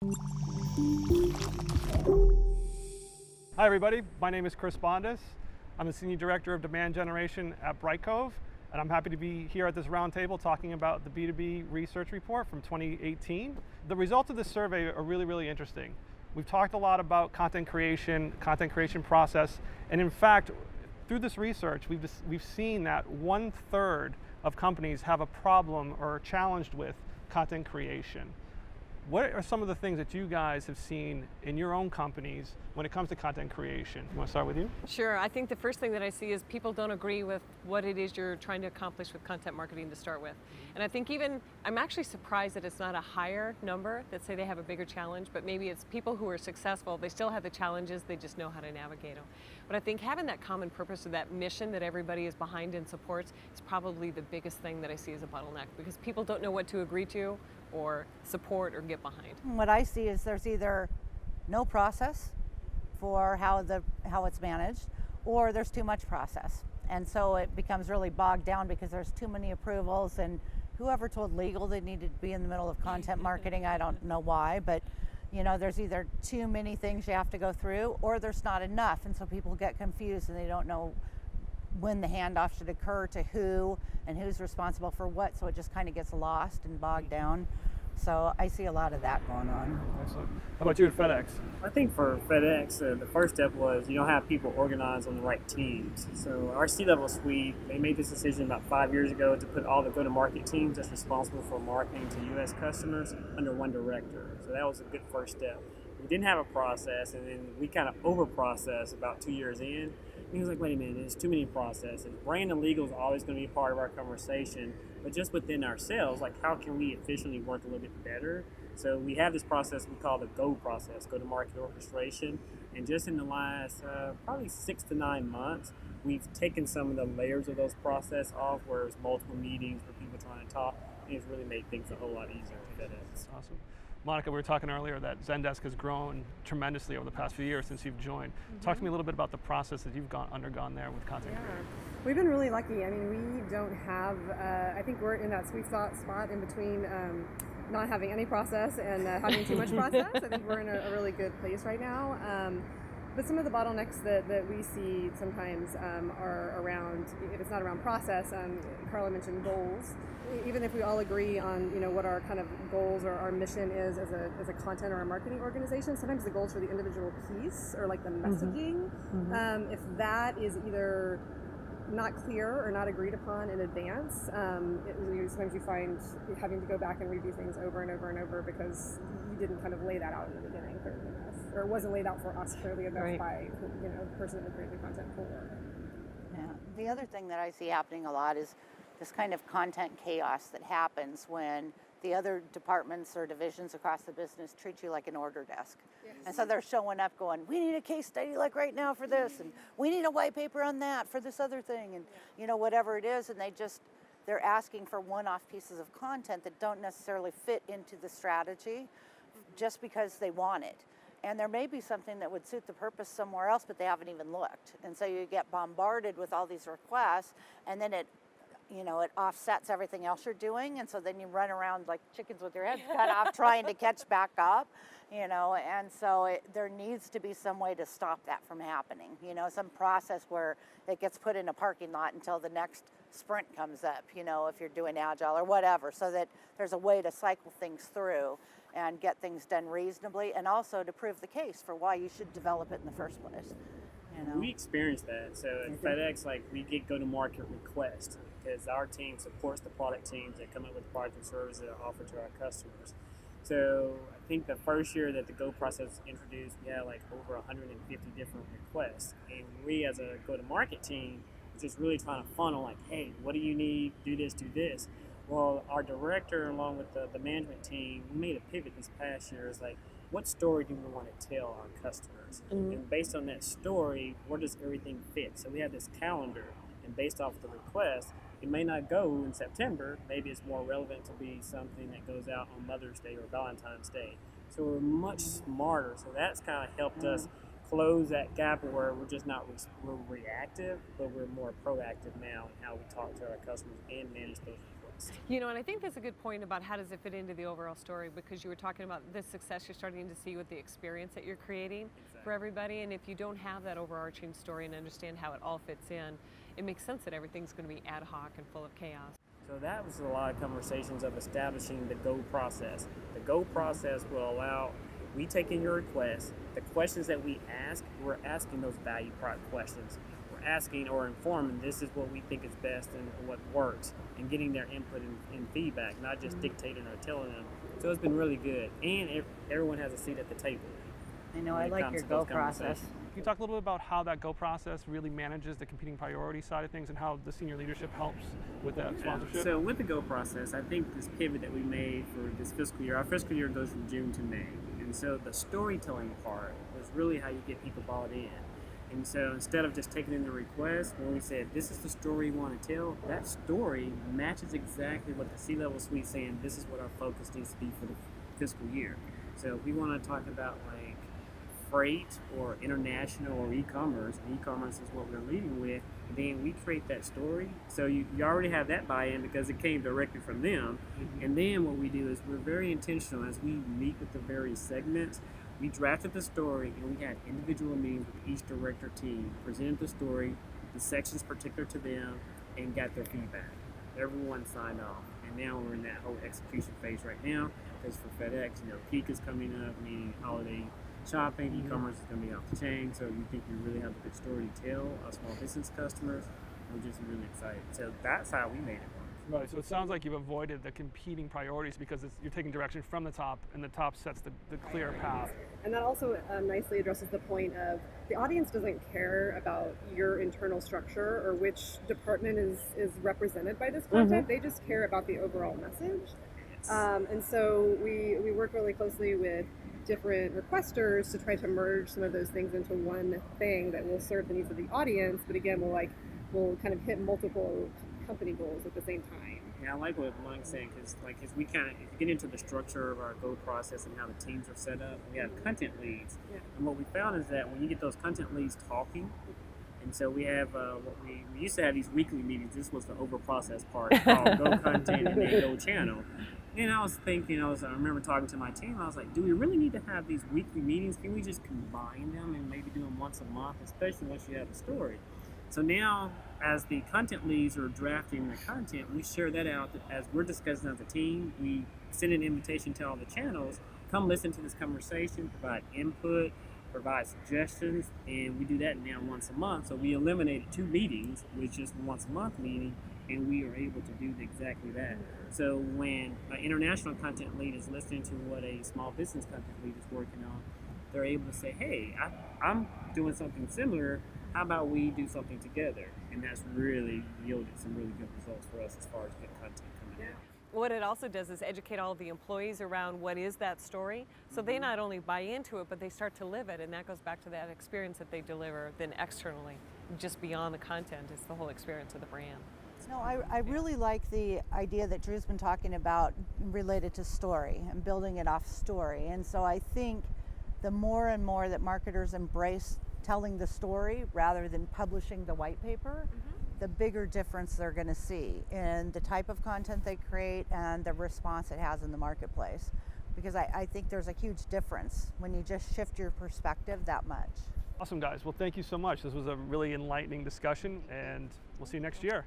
Hi everybody, my name is Chris Bondhus. I'm the Senior Director of Demand Generation at Brightcove, and I'm happy to be here at this roundtable talking about the B2B Research Report from 2018. The results of this survey are really interesting. We've talked a lot about content creation process, and in fact, through this research, we've seen that 1/3 of companies have a problem or are challenged with content creation. What are some of the things that you guys have seen in your own companies when it comes to content creation? You want to start with you? Sure. I think the first thing that I see is people don't agree with what it is you're trying to accomplish with content marketing to start with. And I think I'm actually surprised that it's not a higher number that say they have a bigger challenge, but maybe it's people who are successful, they still have the challenges, they just know how to navigate them. But I think having that common purpose or that mission that everybody is behind and supports is probably the biggest thing that I see as a bottleneck, because people don't know what to agree to or support or get behind. What I see is there's either no process for how it's managed, or there's too much process. And so it becomes really bogged down because there's too many approvals, and whoever told legal they needed to be in the middle of content marketing, I don't know why, but there's either too many things you have to go through, or there's not enough, and so people get confused and they don't know when the handoff should occur to who and who's responsible for what, so it just kind of gets lost and bogged down. So I see a lot of that going on. Excellent. How about you at FedEx? I think for FedEx, the first step was you don't have people organized on the right teams. So our C-level suite, they made this decision about 5 years ago to put all the go-to-market teams that's responsible for marketing to U.S. customers under one director. So that was a good first step. We didn't have a process, and then we kind of over-processed about 2 years in. And he was like, wait a minute, there's too many processes. Brand and legal is always going to be a part of our conversation, but just within ourselves, like how can we efficiently work a little bit better? So we have this process we call the GO process, go-to-market orchestration. And just in the last probably 6 to 9 months, we've taken some of the layers of those process off, where it's multiple meetings where people trying to talk, and it's really made things a whole lot easier for FedEx. Awesome. Monica, we were talking earlier that Zendesk has grown tremendously over the past few years since you've joined. Mm-hmm. Talk to me a little bit about the process that you've undergone there with content creation. We've been really lucky. I mean, we don't have, I think we're in that sweet spot in between not having any process and having too much process. I think we're in a really good place right now. But some of the bottlenecks that we see sometimes are around, if it's not around process, Carla mentioned goals. Even if we all agree on what our kind of goals or our mission is as a content or a marketing organization, sometimes the goals for the individual piece or like the messaging, if that is either not clear or not agreed upon in advance, sometimes you find having to go back and redo things over and over and over because you didn't kind of lay that out in the beginning clearly enough, or it wasn't laid out for us clearly enough by the person that created the content for. Yeah. The other thing that I see happening a lot is this kind of content chaos that happens when the other departments or divisions across the business treat you like an order desk. Yes. And so they're showing up going, we need a case study like right now for this, and we need a white paper on that for this other thing, and whatever it is, and they're asking for one-off pieces of content that don't necessarily fit into the strategy just because they want it. And there may be something that would suit the purpose somewhere else, but they haven't even looked. And so you get bombarded with all these requests, and then it offsets everything else you're doing, and so then you run around like chickens with your heads cut off trying to catch back up, and so there needs to be some way to stop that from happening, some process where it gets put in a parking lot until the next sprint comes up, if you're doing agile or whatever, so that there's a way to cycle things through and get things done reasonably, and also to prove the case for why you should develop it in the first place. We experience that. So at FedEx, we get go-to-market requests because our team supports the product teams that come up with products and services that are offered to our customers. So I think the first year that the Go process was introduced, we had over 150 different requests. And we as a go-to-market team was just really trying to funnel hey, what do you need? Do this, do this. Well, our director, along with the management team, we made a pivot this past year. It's what story do we want to tell our customers? Mm-hmm. And based on that story, where does everything fit? So we have this calendar, and based off the request, it may not go in September. Maybe it's more relevant to be something that goes out on Mother's Day or Valentine's Day. So we're much smarter. So that's kind of helped us close that gap where we're just not we're reactive, but we're more proactive now in how we talk to our customers and manage those requests. list. You know, and I think that's a good point about how does it fit into the overall story, because you were talking about the success you're starting to see with the experience that you're creating for everybody. And if you don't have that overarching story and understand how it all fits in, it makes sense that everything's going to be ad hoc and full of chaos. So that was a lot of conversations of establishing the GO process. The GO process will allow, we take in your requests, the questions that we ask, we're asking those value prop questions. We're asking or informing this is what we think is best and what works, and getting their input and feedback, not just dictating or telling them. So it's been really good, and everyone has a seat at the table. I know, I like your GO process. Can you talk a little bit about how that GO process really manages the competing priority side of things and how the senior leadership helps with that sponsorship? So with the GO process, I think this pivot that we made for this fiscal year, our fiscal year goes from June to May. And so the storytelling part was really how you get people bought in. And so instead of just taking in the request, when we said, this is the story we want to tell, that story matches exactly what the C-level suite saying, this is what our focus needs to be for the fiscal year. So if we want to talk about like freight or international or e-commerce, and e-commerce is what we're leading with, then we create that story. So you already have that buy-in because it came directly from them. And then what we do is we're very intentional as we meet with the various segments. We drafted the story and we had individual meetings with each director team, presented the story, the sections particular to them, and got their feedback. Everyone signed off. And now we're in that whole execution phase right now, because for FedEx, peak is coming up, meaning holiday shopping, e-commerce is going to be off the chain. So we think we really have a good story to tell our small business customers. We're just really excited. So that's how we made it work. Right, so it sounds like you've avoided the competing priorities because you're taking direction from the top, and the top sets the clear path. And that also nicely addresses the point of the audience doesn't care about your internal structure or which department is represented by this content. They just care about the overall message. And so we work really closely with different requesters to try to merge some of those things into one thing that will serve the needs of the audience, but again, we'll kind of hit multiple company goals at the same time. Yeah, I like what Mike's saying, because if you get into the structure of our GO process and how the teams are set up, we have content leads. Yeah. And what we found is that when you get those content leads talking, and so we have we used to have these weekly meetings. This was the over process part called GO content and then GO channel. And I was thinking, I remember talking to my team, I was like, do we really need to have these weekly meetings? Can we just combine them and maybe do them once a month, especially once you have a story? So now, as the content leads are drafting the content, we share that out as we're discussing as a team. We send an invitation to all the channels, come listen to this conversation, provide input, provide suggestions, and we do that now once a month. So we eliminated 2 meetings with just once a month meeting, and we are able to do exactly that. So when an international content lead is listening to what a small business content lead is working on, they're able to say, hey, I'm doing something similar. How about we do something together? And that's really yielded some really good results for us as far as good content coming out. What it also does is educate all the employees around what is that story, so they not only buy into it, but they start to live it, and that goes back to that experience that they deliver then externally, just beyond the content. It's the whole experience of the brand. No, I really like the idea that Drew's been talking about related to story and building it off story. And so I think the more and more that marketers embrace telling the story rather than publishing the white paper, the bigger difference they're going to see in the type of content they create and the response it has in the marketplace. Because I think there's a huge difference when you just shift your perspective that much. Awesome, guys. Well, thank you so much. This was a really enlightening discussion, and we'll see you next year.